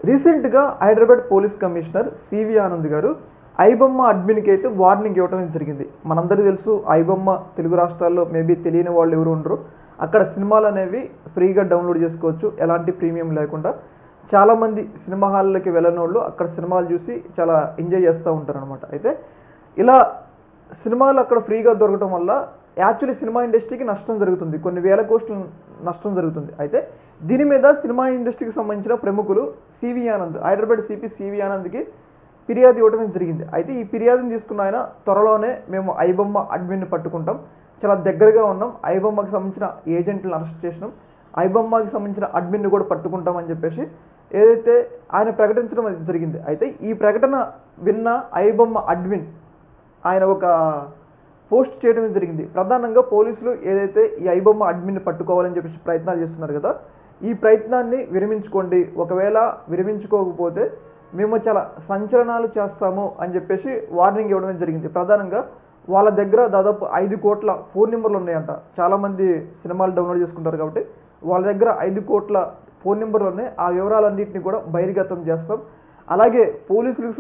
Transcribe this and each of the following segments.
రీసెంట్గా Hyderabad police commissioner C V Anand garu iBomma అడ్మిన్కి అయితే warning ఇవ్వడం జరిగింది. మనందరికీ తెలుసు ఐబొమ్మ తెలుగు రాష్ట్రాల్లో మేబీ తెలియని వాళ్ళు ఎవరు ఉండరు. అక్కడ సినిమాలు అనేవి ఫ్రీగా డౌన్లోడ్ చేసుకోవచ్చు, ఎలాంటి ప్రీమియం లేకుండా. చాలామంది సినిమా హాల్లోకి వెళ్ళని వాళ్ళు అక్కడ సినిమాలు చూసి చాలా ఎంజాయ్ చేస్తూ ఉంటారు అనమాట. అయితే ఇలా సినిమాలు అక్కడ ఫ్రీగా దొరకడం వల్ల యాక్చువల్లీ సినిమా ఇండస్ట్రీకి నష్టం జరుగుతుంది, కొన్ని వేల కోట్ల నష్టం జరుగుతుంది. అయితే దీని మీద సినిమా ఇండస్ట్రీకి సంబంధించిన ప్రముఖులు CV Anand, Hyderabad CP CV ఆనంద్కి ఫిర్యాదు ఇవ్వడం జరిగింది. అయితే ఈ ఫిర్యాదుని తీసుకున్న ఆయన త్వరలోనే మేము ఐబొమ్మ అడ్మిన్ని పట్టుకుంటాం, చాలా దగ్గరగా ఉన్నాం, ఐబొమ్మకి సంబంధించిన ఏజెంట్లను అరెస్ట్ చేసినాం, ఐబొమ్మకి సంబంధించిన అడ్మిన్ని కూడా పట్టుకుంటామని చెప్పేసి ఏదైతే ఆయన ప్రకటించడం జరిగింది. అయితే ఈ ప్రకటన విన్న ఐబొమ్మ అడ్మిన్ ఆయన ఒక పోస్ట్ చేయడం జరిగింది. ప్రధానంగా పోలీసులు ఏదైతే ఈ ఐబొమ్మ అడ్మిన్ని పట్టుకోవాలని చెప్పేసి ప్రయత్నాలు చేస్తున్నారు కదా, ఈ ప్రయత్నాన్ని విరమించుకోండి, ఒకవేళ విరమించుకోకపోతే మేము చాలా సంచలనాలు చేస్తాము అని చెప్పేసి వార్నింగ్ ఇవ్వడం జరిగింది. ప్రధానంగా వాళ్ళ దగ్గర దాదాపు 5 కోట్ల ఫోన్ నెంబర్లు ఉన్నాయంట. చాలామంది సినిమాలు డౌన్లోడ్ చేసుకుంటారు కాబట్టి వాళ్ళ దగ్గర 5 కోట్ల ఫోన్ నెంబర్లు ఉన్నాయి. ఆ వివరాలన్నింటినీ కూడా బహిర్గతం చేస్తాం. అలాగే పోలీసులకు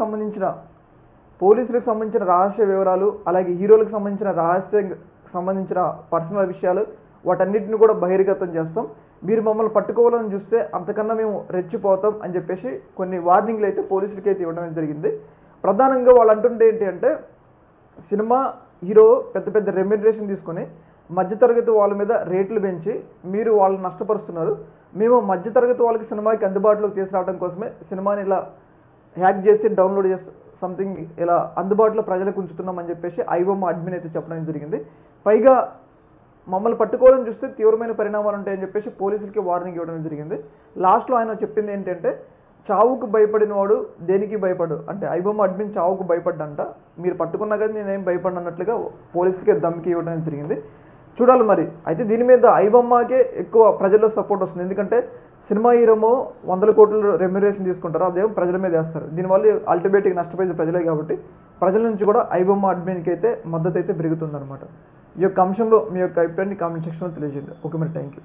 సంబంధించిన రహస్య వివరాలు, అలాగే హీరోలకు సంబంధించిన పర్సనల్ విషయాలు, వాటన్నిటిని కూడా బహిర్గతం చేస్తాం. మీరు మమ్మల్ని పట్టుకోవాలని చూస్తే అంతకన్నా మేము రెచ్చిపోతాం అని చెప్పేసి కొన్ని వార్నింగ్లు అయితే పోలీసులకి అయితే ఇవ్వడం జరిగింది. ప్రధానంగా వాళ్ళు అంటుంటే ఏంటి అంటే, సినిమా హీరో పెద్ద పెద్ద రెమ్యునరేషన్ తీసుకొని మధ్యతరగతి వాళ్ళ మీద రేట్లు పెంచి మీరు వాళ్ళని నష్టపరుస్తున్నారు. మేము మధ్యతరగతి వాళ్ళకి సినిమాకి అందుబాటులోకి తీసుకురావడం కోసమే సినిమాని ఇలా హ్యాక్ చేసి డౌన్లోడ్ చేసి సంథింగ్ ఇలా అందుబాటులో ప్రజలకు ఉంచుతున్నామని చెప్పేసి ఐబొమ్మ అడ్మిన్ అయితే చెప్పడం జరిగింది. పైగా మమ్మల్ని పట్టుకోవాలని చూస్తే తీవ్రమైన పరిణామాలు ఉంటాయని చెప్పేసి పోలీసులకి వార్నింగ్ ఇవ్వడం జరిగింది. లాస్ట్లో ఆయన చెప్పింది ఏంటంటే, చావుకు భయపడిన వాడు దేనికి భయపడు అంటే ఐబొమ్మ అడ్మిన్ చావుకు భయపడ్డంట, మీరు పట్టుకున్నా కానీ నేనేం భయపడిన అన్నట్లుగా పోలీసులకి దమ్కి ఇవ్వడం జరిగింది. చూడాలి మరి. అయితే దీని మీద ఐబొమ్మకే ఎక్కువ ప్రజల్లో సపోర్ట్ వస్తుంది. ఎందుకంటే సినిమా హీరోమో 100 కోట్ల రెమ్యునరేషన్ తీసుకుంటారు, అదేమో ప్రజల మీద వేస్తారు. దీనివల్ల అల్టిమేట్గా నష్టపోయేది ప్రజలే కాబట్టి ప్రజల నుంచి కూడా ఐబొమ్మ అడ్మిన్కి అయితే మద్దతు అయితే పెరుగుతుందన్నమాట. ఈ యొక్క అంశంలో మీ యొక్క అభిప్రాయాన్ని కామెంట్ సెక్షన్లో తెలియజేయండి. ఓకే మరి, థ్యాంక్ యూ.